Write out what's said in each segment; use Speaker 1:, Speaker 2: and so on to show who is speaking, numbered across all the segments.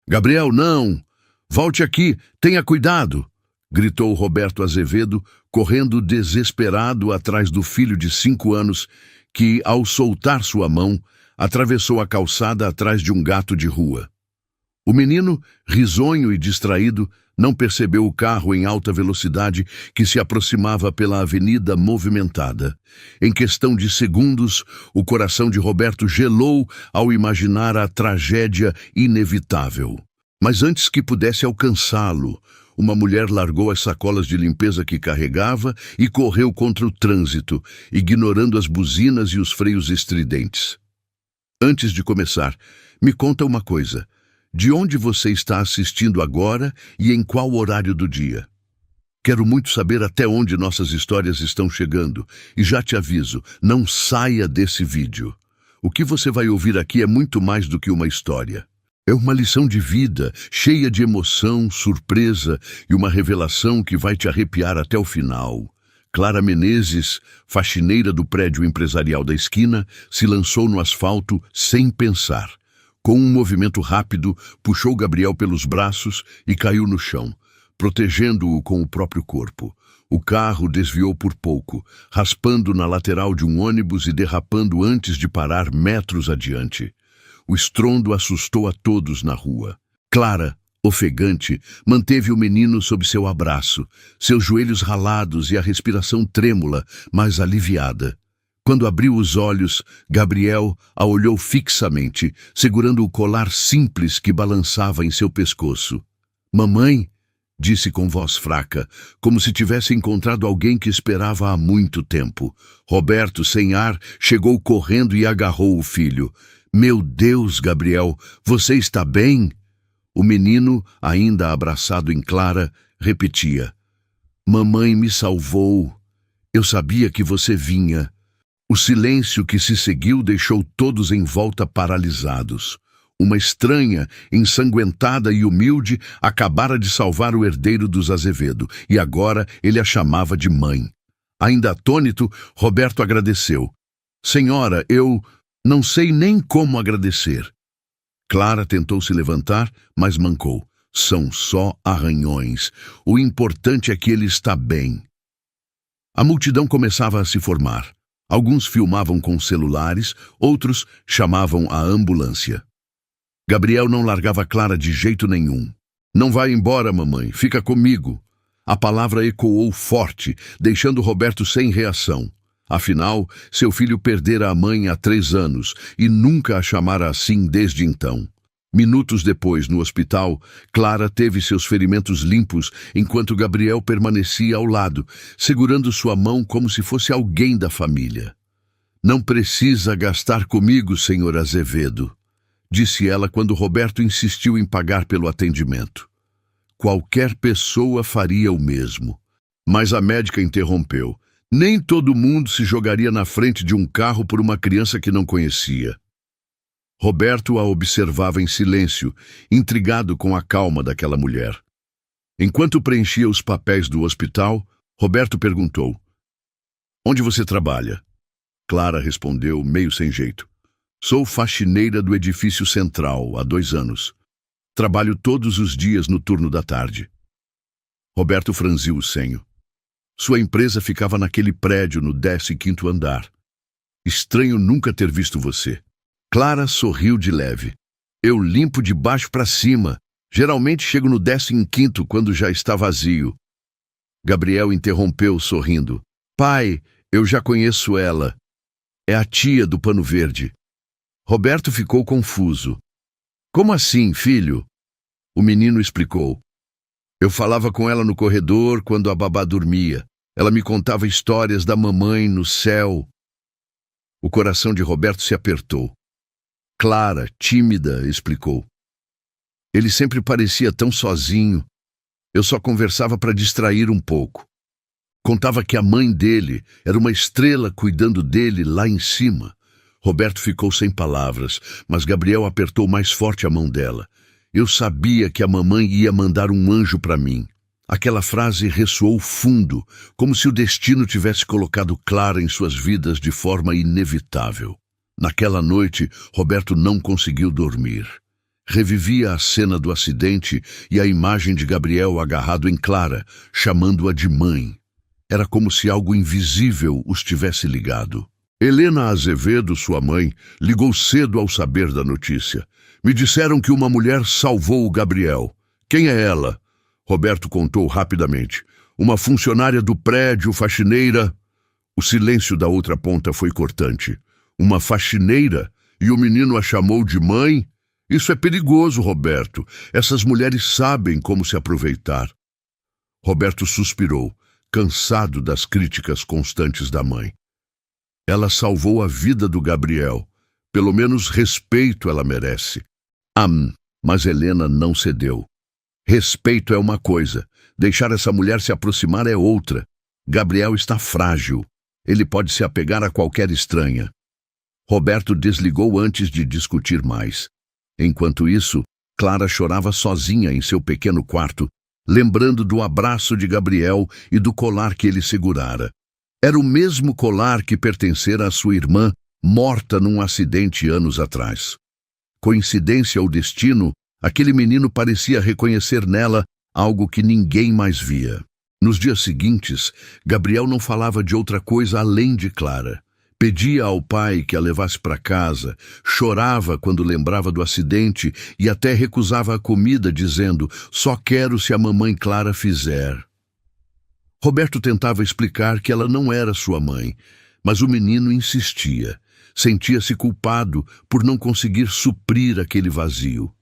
Speaker 1: Gabriel, não! Volte aqui, tenha cuidado! Gritou Roberto Azevedo, correndo desesperado atrás do filho de 5 anos, que, ao soltar sua mão, atravessou a calçada atrás de um gato de rua. O menino, risonho e distraído, não percebeu o carro em alta velocidade que se aproximava pela avenida movimentada. Em questão de segundos, o coração de Roberto gelou ao imaginar a tragédia inevitável. Mas antes que pudesse alcançá-lo, uma mulher largou as sacolas de limpeza que carregava e correu contra o trânsito, ignorando as buzinas e os freios estridentes. Antes de começar, me conta uma coisa. De onde você está assistindo agora e em qual horário do dia? Quero muito saber até onde nossas histórias estão chegando. E já te aviso, não saia desse vídeo. O que você vai ouvir aqui é muito mais do que uma história. É uma lição de vida, cheia de emoção, surpresa e uma revelação que vai te arrepiar até o final. Clara Menezes, faxineira do prédio empresarial da esquina, se lançou no asfalto sem pensar. Com um movimento rápido, puxou Gabriel pelos braços e caiu no chão, protegendo-o com o próprio corpo. O carro desviou por pouco, raspando na lateral de um ônibus e derrapando antes de parar metros adiante. O estrondo assustou a todos na rua. Clara, ofegante, manteve o menino sob seu abraço, seus joelhos ralados e a respiração trêmula, mas aliviada. Quando abriu os olhos, Gabriel a olhou fixamente, segurando o colar simples que balançava em seu pescoço. "Mamãe", disse com voz fraca, como se tivesse encontrado alguém que esperava há muito tempo. Roberto, sem ar, chegou correndo e agarrou o filho. "Meu Deus, Gabriel, você está bem?" O menino, ainda abraçado em Clara, repetia. "Mamãe me salvou. Eu sabia que você vinha." O silêncio que se seguiu deixou todos em volta paralisados. Uma estranha, ensanguentada e humilde, acabara de salvar o herdeiro dos Azevedo, e agora ele a chamava de mãe. Ainda atônito, Roberto agradeceu. "Senhora, eu não sei nem como agradecer." Clara tentou se levantar, mas mancou. "São só arranhões. O importante é que ele está bem." A multidão começava a se formar. Alguns filmavam com celulares, outros chamavam a ambulância. Gabriel não largava Clara de jeito nenhum. "Não vai embora, mamãe, fica comigo." A palavra ecoou forte, deixando Roberto sem reação. Afinal, seu filho perdera a mãe há 3 anos e nunca a chamara assim desde então. Minutos depois, no hospital, Clara teve seus ferimentos limpos enquanto Gabriel permanecia ao lado, segurando sua mão como se fosse alguém da família. "Não precisa gastar comigo, senhor Azevedo", disse ela quando Roberto insistiu em pagar pelo atendimento. Qualquer pessoa faria o mesmo. Mas a médica interrompeu. Nem todo mundo se jogaria na frente de um carro por uma criança que não conhecia. Roberto a observava em silêncio, intrigado com a calma daquela mulher. Enquanto preenchia os papéis do hospital, Roberto perguntou: "Onde você trabalha?" Clara respondeu, meio sem jeito: "Sou faxineira do edifício central há 2 anos. Trabalho todos os dias no turno da tarde." Roberto franziu o senho. Sua empresa ficava naquele prédio no 15º andar. "Estranho nunca ter visto você." Clara sorriu de leve. "Eu limpo de baixo para cima. Geralmente chego no 15º quando já está vazio." Gabriel interrompeu, sorrindo. "Pai, eu já conheço ela. É a tia do pano verde." Roberto ficou confuso. "Como assim, filho?" O menino explicou. "Eu falava com ela no corredor quando a babá dormia. Ela me contava histórias da mamãe no céu." O coração de Roberto se apertou. "Clara, tímida", explicou. "Ele sempre parecia tão sozinho. Eu só conversava para distrair um pouco. Contava que a mãe dele era uma estrela cuidando dele lá em cima." Roberto ficou sem palavras, mas Gabriel apertou mais forte a mão dela. "Eu sabia que a mamãe ia mandar um anjo para mim." Aquela frase ressoou fundo, como se o destino tivesse colocado Clara em suas vidas de forma inevitável. Naquela noite, Roberto não conseguiu dormir. Revivia a cena do acidente e a imagem de Gabriel agarrado em Clara, chamando-a de mãe. Era como se algo invisível os tivesse ligado. Helena Azevedo, sua mãe, ligou cedo ao saber da notícia. Me disseram que uma mulher salvou o Gabriel. Quem é ela? Roberto contou rapidamente. Uma funcionária do prédio, faxineira. O silêncio da outra ponta foi cortante. Uma faxineira? E o menino a chamou de mãe? Isso é perigoso, Roberto. Essas mulheres sabem como se aproveitar. Roberto suspirou, cansado das críticas constantes da mãe. Ela salvou a vida do Gabriel. Pelo menos respeito ela merece. Mas Helena não cedeu. Respeito é uma coisa, deixar essa mulher se aproximar é outra. Gabriel está frágil. Ele pode se apegar a qualquer estranha. Roberto desligou antes de discutir mais. Enquanto isso, Clara chorava sozinha em seu pequeno quarto, lembrando do abraço de Gabriel e do colar que ele segurara. Era o mesmo colar que pertencera à sua irmã, morta num acidente anos atrás. Coincidência ou destino, aquele menino parecia reconhecer nela algo que ninguém mais via. Nos dias seguintes, Gabriel não falava de outra coisa além de Clara. Pedia ao pai que a levasse para casa, chorava quando lembrava do acidente e até recusava a comida, dizendo: só quero se a mamãe Clara fizer. Roberto tentava explicar que ela não era sua mãe, mas o menino insistia. Sentia-se culpado por não conseguir suprir aquele vazio.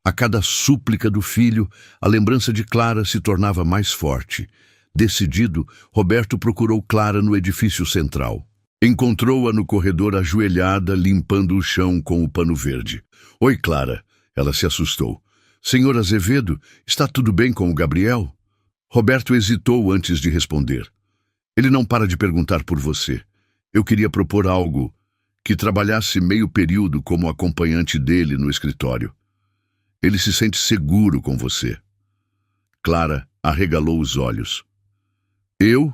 Speaker 1: A cada súplica do filho, a lembrança de Clara se tornava mais forte. Decidido, Roberto procurou Clara no edifício central. Encontrou-a no corredor ajoelhada, limpando o chão com o pano verde. Oi, Clara. Ela se assustou. Senhor Azevedo, está tudo bem com o Gabriel? Roberto hesitou antes de responder. Ele não para de perguntar por você. Eu queria propor algo, que trabalhasse meio período como acompanhante dele no escritório. Ele se sente seguro com você. Clara arregalou os olhos. Eu?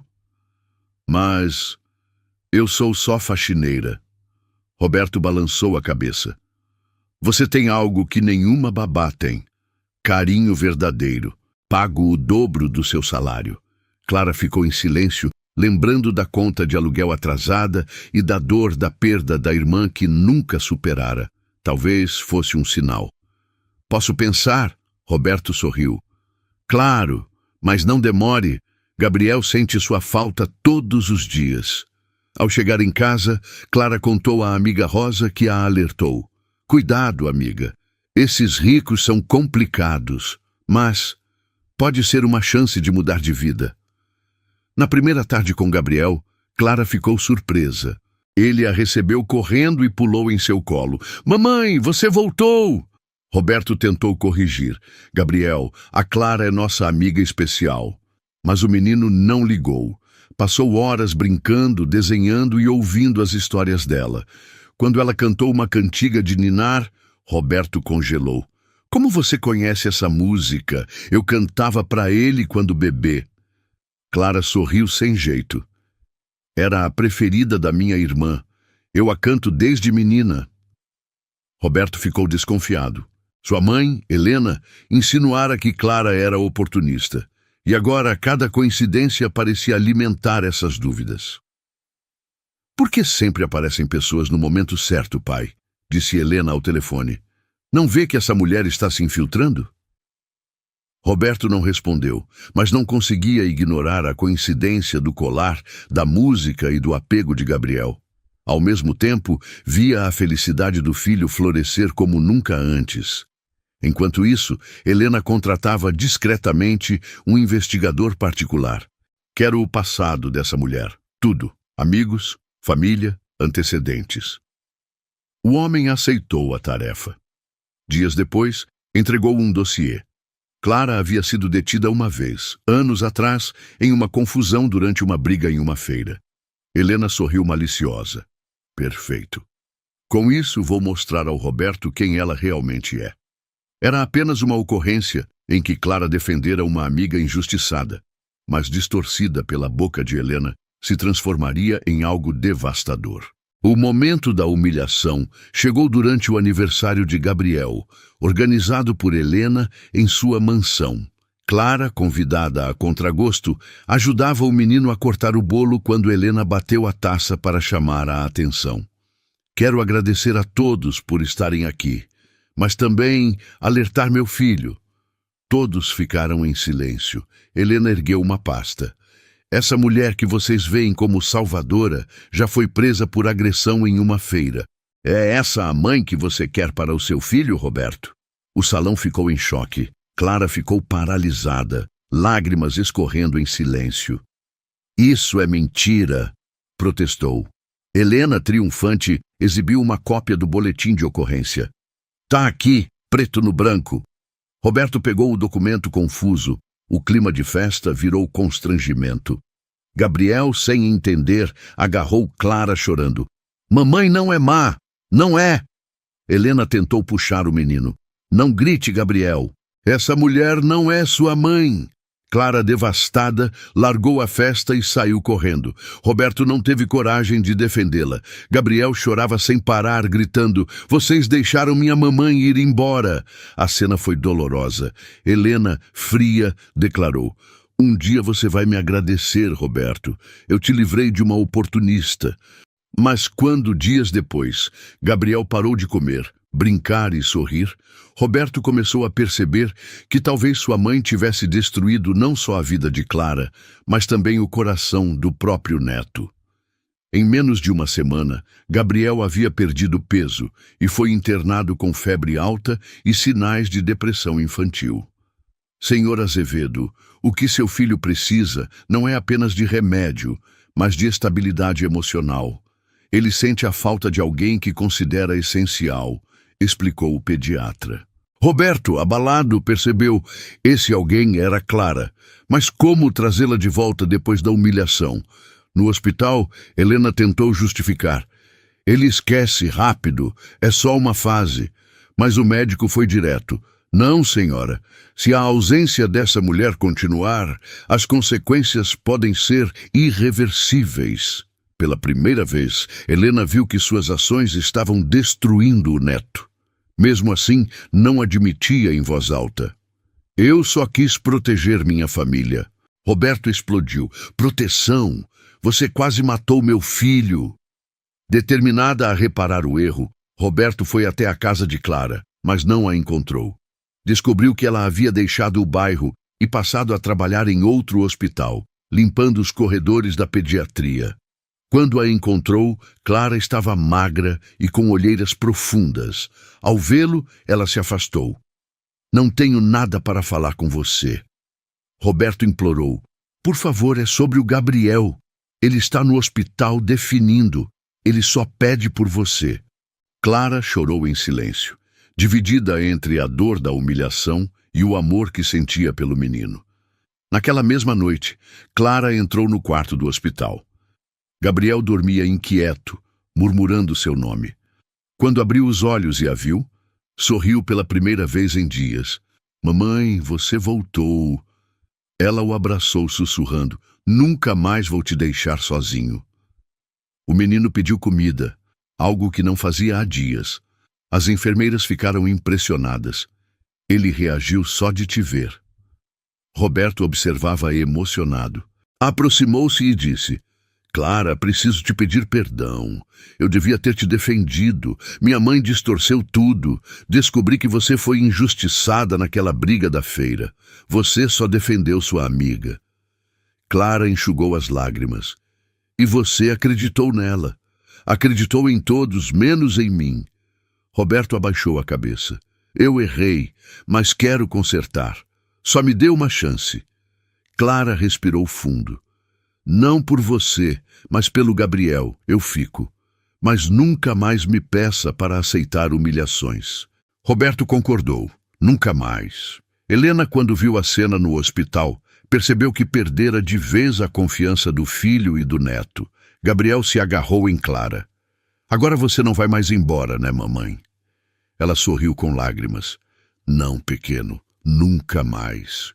Speaker 1: Mas eu sou só faxineira. Roberto balançou a cabeça. Você tem algo que nenhuma babá tem. Carinho verdadeiro. Pago o dobro do seu salário. Clara ficou em silêncio, lembrando da conta de aluguel atrasada e da dor da perda da irmã que nunca superara. Talvez fosse um sinal. Posso pensar? Roberto sorriu. Claro, mas não demore. Gabriel sente sua falta todos os dias. Ao chegar em casa, Clara contou à amiga Rosa que a alertou. Cuidado, amiga. Esses ricos são complicados, mas pode ser uma chance de mudar de vida. Na primeira tarde com Gabriel, Clara ficou surpresa. Ele a recebeu correndo e pulou em seu colo. Mamãe, você voltou! Roberto tentou corrigir. Gabriel, a Clara é nossa amiga especial. Mas o menino não ligou. Passou horas brincando, desenhando e ouvindo as histórias dela. Quando ela cantou uma cantiga de ninar, Roberto congelou. Como você conhece essa música? Eu cantava para ele quando bebê. Clara sorriu sem jeito. Era a preferida da minha irmã. Eu a canto desde menina. Roberto ficou desconfiado. Sua mãe, Helena, insinuara que Clara era oportunista. E agora cada coincidência parecia alimentar essas dúvidas. Por que sempre aparecem pessoas no momento certo, pai? Disse Helena ao telefone. Não vê que essa mulher está se infiltrando? Roberto não respondeu, mas não conseguia ignorar a coincidência do colar, da música e do apego de Gabriel. Ao mesmo tempo, via a felicidade do filho florescer como nunca antes. Enquanto isso, Helena contratava discretamente um investigador particular. Quero o passado dessa mulher. Tudo. Amigos, família, antecedentes. O homem aceitou a tarefa. Dias depois, entregou um dossiê. Clara havia sido detida uma vez, anos atrás, em uma confusão durante uma briga em uma feira. Helena sorriu maliciosa. Perfeito. Com isso, vou mostrar ao Roberto quem ela realmente é. Era apenas uma ocorrência em que Clara defendera uma amiga injustiçada, mas distorcida pela boca de Helena, se transformaria em algo devastador. O momento da humilhação chegou durante o aniversário de Gabriel, organizado por Helena em sua mansão. Clara, convidada a contragosto, ajudava o menino a cortar o bolo quando Helena bateu a taça para chamar a atenção. Quero agradecer a todos por estarem aqui, mas também alertar meu filho. Todos ficaram em silêncio. Helena ergueu uma pasta. Essa mulher que vocês veem como salvadora já foi presa por agressão em uma feira. É essa a mãe que você quer para o seu filho, Roberto? O salão ficou em choque. Clara ficou paralisada, lágrimas escorrendo em silêncio. Isso é mentira, protestou. Helena, triunfante, exibiu uma cópia do boletim de ocorrência. Tá aqui, preto no branco. Roberto pegou o documento confuso. O clima de festa virou constrangimento. Gabriel, sem entender, agarrou Clara chorando. Mamãe não é má, não é! Helena tentou puxar o menino. Não grite, Gabriel. Essa mulher não é sua mãe. Clara, devastada, largou a festa e saiu correndo. Roberto não teve coragem de defendê-la. Gabriel chorava sem parar, gritando, vocês deixaram minha mamãe ir embora. A cena foi dolorosa. Helena, fria, declarou, um dia você vai me agradecer, Roberto. Eu te livrei de uma oportunista. Mas quando, dias depois, Gabriel parou de comer, brincar e sorrir, Roberto começou a perceber que talvez sua mãe tivesse destruído não só a vida de Clara, mas também o coração do próprio neto. Em menos de uma semana, Gabriel havia perdido peso e foi internado com febre alta e sinais de depressão infantil. Senhor Azevedo, o que seu filho precisa não é apenas de remédio, mas de estabilidade emocional. Ele sente a falta de alguém que considera essencial, explicou o pediatra. Roberto, abalado, percebeu. Esse alguém era Clara. Mas como trazê-la de volta depois da humilhação? No hospital, Helena tentou justificar. Ele esquece rápido, é só uma fase. Mas o médico foi direto. Não, senhora. Se a ausência dessa mulher continuar, as consequências podem ser irreversíveis. Pela primeira vez, Helena viu que suas ações estavam destruindo o neto. Mesmo assim, não admitia em voz alta. Eu só quis proteger minha família. Roberto explodiu. Proteção! Você quase matou meu filho! Determinada a reparar o erro, Roberto foi até a casa de Clara, mas não a encontrou. Descobriu que ela havia deixado o bairro e passado a trabalhar em outro hospital, limpando os corredores da pediatria. Quando a encontrou, Clara estava magra e com olheiras profundas. Ao vê-lo, ela se afastou. Não tenho nada para falar com você. Roberto implorou. Por favor, é sobre o Gabriel. Ele está no hospital definindo. Ele só pede por você. Clara chorou em silêncio, dividida entre a dor da humilhação e o amor que sentia pelo menino. Naquela mesma noite, Clara entrou no quarto do hospital. Gabriel dormia inquieto, murmurando seu nome. Quando abriu os olhos e a viu, sorriu pela primeira vez em dias. Mamãe, você voltou. Ela o abraçou sussurrando. Nunca mais vou te deixar sozinho. O menino pediu comida, algo que não fazia há dias. As enfermeiras ficaram impressionadas. Ele reagiu só de te ver. Roberto observava emocionado. Aproximou-se e disse, Clara, preciso te pedir perdão. Eu devia ter te defendido. Minha mãe distorceu tudo. Descobri que você foi injustiçada naquela briga da feira. Você só defendeu sua amiga. Clara enxugou as lágrimas. E você acreditou nela. Acreditou em todos, menos em mim. Roberto abaixou a cabeça. Eu errei, mas quero consertar. Só me dê uma chance. Clara respirou fundo. Não por você, mas pelo Gabriel, eu fico. Mas nunca mais me peça para aceitar humilhações. Roberto concordou. Nunca mais. Helena, quando viu a cena no hospital, percebeu que perdera de vez a confiança do filho e do neto. Gabriel se agarrou em Clara. Agora você não vai mais embora, né, mamãe? Ela sorriu com lágrimas. Não, pequeno, nunca mais.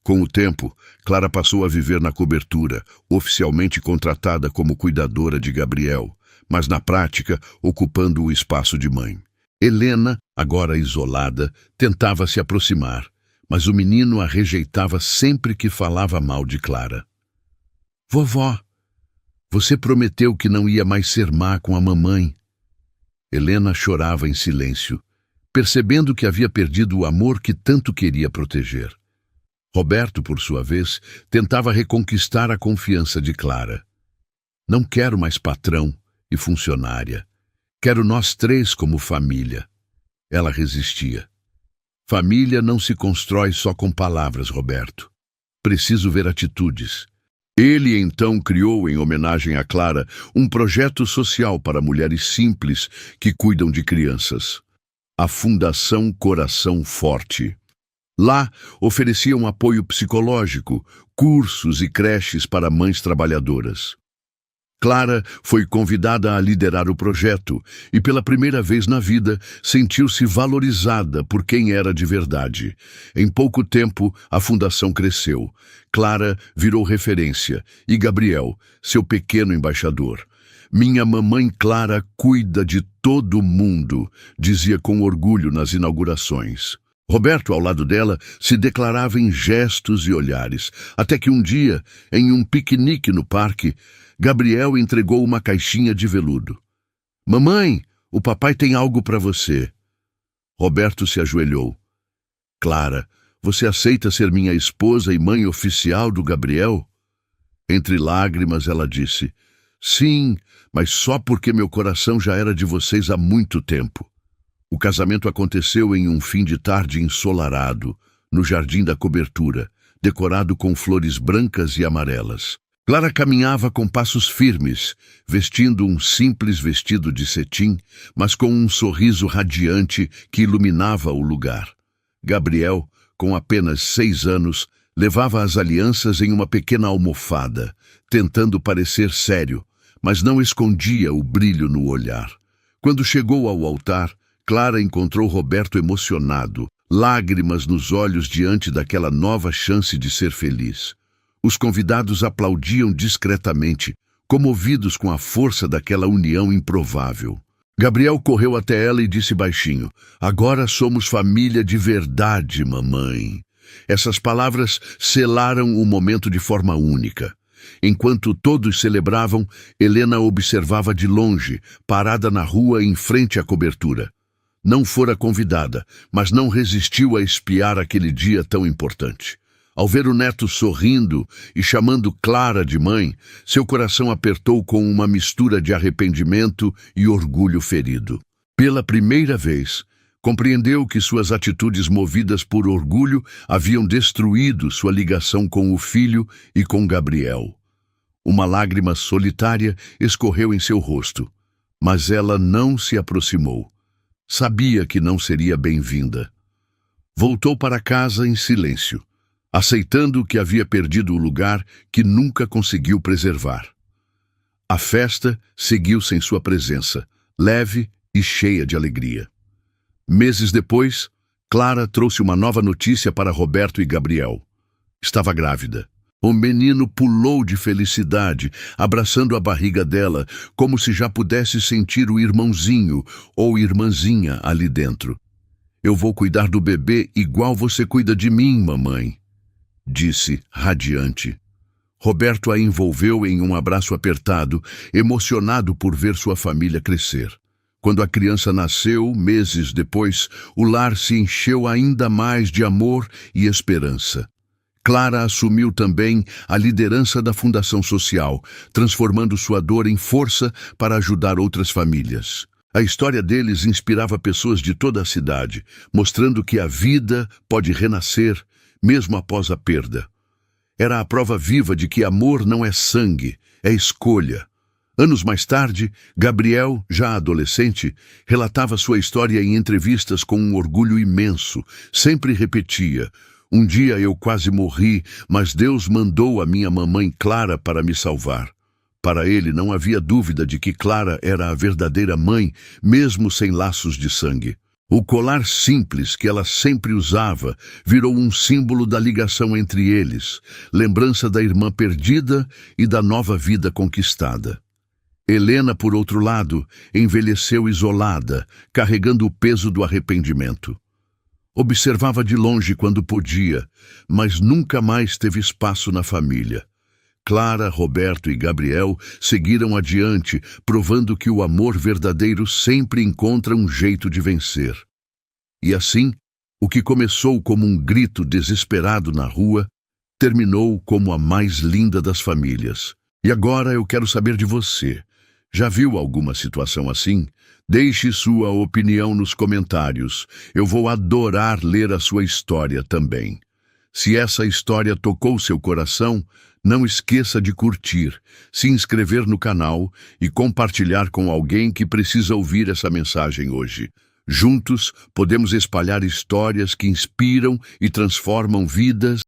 Speaker 1: Com o tempo, Clara passou a viver na cobertura, oficialmente contratada como cuidadora de Gabriel, mas na prática ocupando o espaço de mãe. Helena, agora isolada, tentava se aproximar, mas o menino a rejeitava sempre que falava mal de Clara. Vovó, você prometeu que não ia mais ser má com a mamãe. Helena chorava em silêncio, percebendo que havia perdido o amor que tanto queria proteger. Roberto, por sua vez, tentava reconquistar a confiança de Clara. Não quero mais patrão e funcionária. Quero nós três como família. Ela resistia. Família não se constrói só com palavras, Roberto. Preciso ver atitudes. Ele então criou, em homenagem a Clara, um projeto social para mulheres simples que cuidam de crianças. A Fundação Coração Forte. Lá, ofereciam apoio psicológico, cursos e creches para mães trabalhadoras. Clara foi convidada a liderar o projeto e, pela primeira vez na vida, sentiu-se valorizada por quem era de verdade. Em pouco tempo, a fundação cresceu. Clara virou referência e Gabriel, seu pequeno embaixador. Minha mamãe Clara cuida de todo mundo, dizia com orgulho nas inaugurações. Roberto, ao lado dela, se declarava em gestos e olhares, até que um dia, em um piquenique no parque, Gabriel entregou uma caixinha de veludo. Mamãe, o papai tem algo para você. Roberto se ajoelhou. Clara, você aceita ser minha esposa e mãe oficial do Gabriel? Entre lágrimas ela disse, sim, mas só porque meu coração já era de vocês há muito tempo. O casamento aconteceu em um fim de tarde ensolarado, no jardim da cobertura, decorado com flores brancas e amarelas. Clara caminhava com passos firmes, vestindo um simples vestido de cetim, mas com um sorriso radiante que iluminava o lugar. Gabriel, com apenas 6 anos, levava as alianças em uma pequena almofada, tentando parecer sério, mas não escondia o brilho no olhar. Quando chegou ao altar, Clara encontrou Roberto emocionado, lágrimas nos olhos diante daquela nova chance de ser feliz. Os convidados aplaudiam discretamente, comovidos com a força daquela união improvável. Gabriel correu até ela e disse baixinho, agora somos família de verdade, mamãe. Essas palavras selaram o momento de forma única. Enquanto todos celebravam, Helena observava de longe, parada na rua em frente à cobertura. Não fora convidada, mas não resistiu a espiar aquele dia tão importante. Ao ver o neto sorrindo e chamando Clara de mãe, seu coração apertou com uma mistura de arrependimento e orgulho ferido. Pela primeira vez, compreendeu que suas atitudes movidas por orgulho haviam destruído sua ligação com o filho e com Gabriel. Uma lágrima solitária escorreu em seu rosto, mas ela não se aproximou. Sabia que não seria bem-vinda. Voltou para casa em silêncio, aceitando que havia perdido o lugar que nunca conseguiu preservar. A festa seguiu sem sua presença, leve e cheia de alegria. Meses depois, Clara trouxe uma nova notícia para Roberto e Gabriel. Estava grávida. O menino pulou de felicidade, abraçando a barriga dela, como se já pudesse sentir o irmãozinho ou irmãzinha ali dentro. Eu vou cuidar do bebê igual você cuida de mim, mamãe, disse, radiante. Roberto a envolveu em um abraço apertado, emocionado por ver sua família crescer. Quando a criança nasceu, meses depois, o lar se encheu ainda mais de amor e esperança. Clara assumiu também a liderança da Fundação Social, transformando sua dor em força para ajudar outras famílias. A história deles inspirava pessoas de toda a cidade, mostrando que a vida pode renascer, mesmo após a perda. Era a prova viva de que amor não é sangue, é escolha. Anos mais tarde, Gabriel, já adolescente, relatava sua história em entrevistas com um orgulho imenso. Sempre repetia, um dia eu quase morri, mas Deus mandou a minha mamãe Clara para me salvar. Para ele não havia dúvida de que Clara era a verdadeira mãe, mesmo sem laços de sangue. O colar simples que ela sempre usava virou um símbolo da ligação entre eles, lembrança da irmã perdida e da nova vida conquistada. Helena, por outro lado, envelheceu isolada, carregando o peso do arrependimento. Observava de longe quando podia, mas nunca mais teve espaço na família. Clara, Roberto e Gabriel seguiram adiante, provando que o amor verdadeiro sempre encontra um jeito de vencer. E assim, o que começou como um grito desesperado na rua, terminou como a mais linda das famílias. E agora eu quero saber de você. Já viu alguma situação assim? Deixe sua opinião nos comentários. Eu vou adorar ler a sua história também. Se essa história tocou seu coração, não esqueça de curtir, se inscrever no canal e compartilhar com alguém que precisa ouvir essa mensagem hoje. Juntos, podemos espalhar histórias que inspiram e transformam vidas.